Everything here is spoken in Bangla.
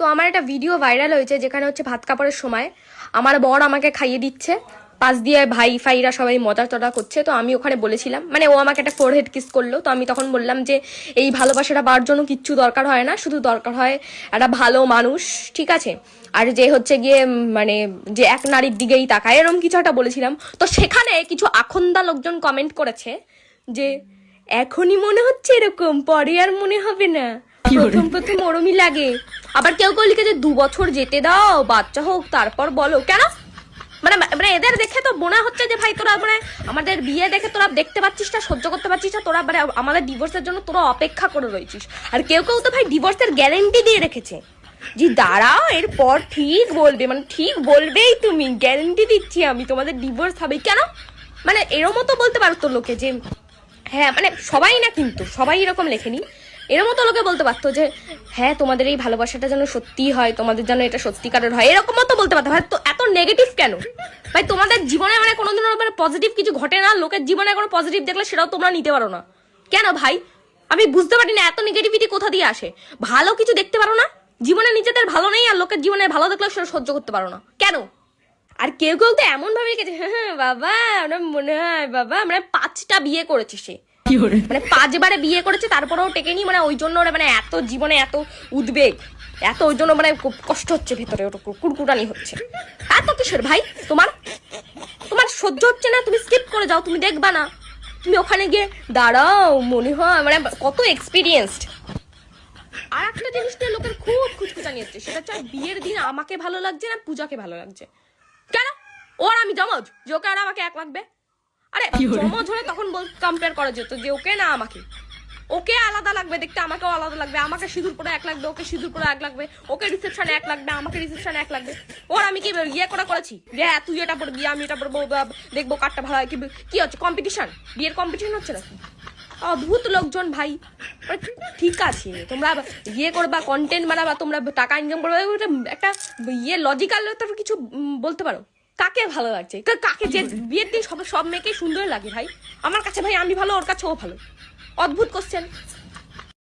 তো আমার একটা ভিডিও ভাইরাল হয়েছে যেখানে হচ্ছে ভাত কাপড়ের সময় আমার বর আমাকে খাইয়ে দিচ্ছে, পাশ দিয়ে ভাই ফাইরা সবাই মজা টজা করছে। তো আমি ওখানে বলেছিলাম, মানে ও আমাকে একটা ফোরহেড কিস করলো, তো আমি তখন বললাম যে এই ভালোবাসাটা পাওয়ার জন্য কিচ্ছু দরকার হয় না, শুধু দরকার হয় একটা ভালো মানুষ, ঠিক আছে? আর যে হচ্ছে গিয়ে মানে যে এক নারীর দিকেই তাকায়, এরকম কিছু একটা বলেছিলাম। তো সেখানে কিছু আখন্দা লোকজন কমেন্ট করেছে যে এখনই মনে হচ্ছে এরকম, পরে আর মনে হবে না, প্রথম প্রথম ওরমই লাগে। আবার কেউ কেউ লিখে যে 2 বছর যেতে দাও, বাচ্চা হোক তারপর বলো। কেন? মানে মানে এদের দেখে তো মনে হচ্ছে যে ভাই তোরা মানে আমাদের বিয়ে দেখে তোরা দেখতে পাচ্ছিস না, সহ্য করতে পারছিস না, তোরা মানে আমাদের ডিভোর্সের জন্য তোরা অপেক্ষা করে রয়েছিস। আর কেউ কেউ তো ভাই ডিভোর্সের গ্যারেন্টি দিয়ে রেখেছে, যে দাঁড়াও এরপর ঠিক বলবে, মানে ঠিক বলবেই, তুমি গ্যারেন্টি দিচ্ছি আমি তোমাদের ডিভোর্স হবে। কেন? মানে এরমও তো বলতে পারতো লোকে যে হ্যাঁ, মানে সবাই না, কিন্তু সবাই এরকম লেখেনি, এর মতো লোকে বলতে পারতো যে হ্যাঁ তোমাদের এই ভালোবাসাটা যেন সত্যি হয়, তোমাদের যেন এটা সত্যিকারের হয়, এরকমও তো বলতে পারতো। ভাই তো এত নেগেটিভ কেন ভাই? তোমাদের জীবনে মানে কোনোদিনও মানে পজিটিভ কিছু ঘটে না? লোকের জীবনে কোনো পজিটিভ দেখলে সেটাও তোমরা নিতে পারো না কেন ভাই? আমি বুঝতে পারি না এত নেগেটিভিটি কোথা দিয়ে আসে। ভালো কিছু দেখতে পারো না জীবনে, নিজেদের ভালো নেই, আর লোকের জীবনে ভালো দেখলেও সেটা সহ্য করতে পারো না কেন? আর কেউ কেউ তো এমন ভাবে লিখেছে, হ্যাঁ বাবা আমরা মনে হয় বাবা আমরা 5টা বিয়ে করেছে, সে মানে 5বারে বিয়ে করেছে তারপরেও টেকেনি, মানে ওই জন্য ওরা মানে এত জীবনে এত উদ্বেগ, এত ওই জন্য মানে খুব কষ্ট হচ্ছে ভেতরে, ওটা কুড়কুড়ানি হচ্ছে। এত কিসের ভাই তোমার? তোমার সহ্য হচ্ছে না, তুমি স্কিপ করে যাও, তুমি দেখবা না, তুমি ওখানে গিয়ে দাঁড়াও, মনে হয় মানে কত এক্সপিরিয়েন্সড। আর একটা জিনিস নিয়ে লোকের খুব খুঁজখুচানি হচ্ছে, সেটা হচ্ছে বিয়ের দিন আমাকে ভালো লাগছে না পূজাকে ভালো লাগছে। কেন? ওর আমি জমজ, যে ওকে আর আমাকে এক লাগবে? আরে জমজ হলে তখন কম্পেয়ার করা যেত যে ওকে না আমাকে, ওকে আলাদা লাগবে দেখতে, আমাকেও আলাদা লাগবে, আমাকে সিঁদুর পরে এক লাগবে, ওকে সিঁদুর পরে এক লাগবে, ওকে রিসেপশনে এক লাগবে, আমাকে রিসেপশনে এক লাগবে। ওর আমি কি ইয়ে করেছি যে হ্যাঁ তুই এটা পড়বি আমি এটা পড়বো, দেখবো কারটা ভালো হয়, কি হচ্ছে কম্পিটিশন? বিয়ের কম্পিটিশন হচ্ছে নাকি? অদ্ভুত লোকজন ভাই। ঠিক আছে তোমরা ইয়ে করবা, কন্টেন্ট বানাবা, তোমরা টাকা ইনকাম করবে, একটা ইয়ে লজিক্যাল তো কিছু বলতে পারো। কাকে ভালো লাগছে? কাকে? যে বিয়ের দিন সব মেয়েকে সুন্দর লাগে ভাই, আমার কাছে ভাই আমি ভালো, ওর কাছে ও ভালো। অদ্ভুত কোশ্চেন।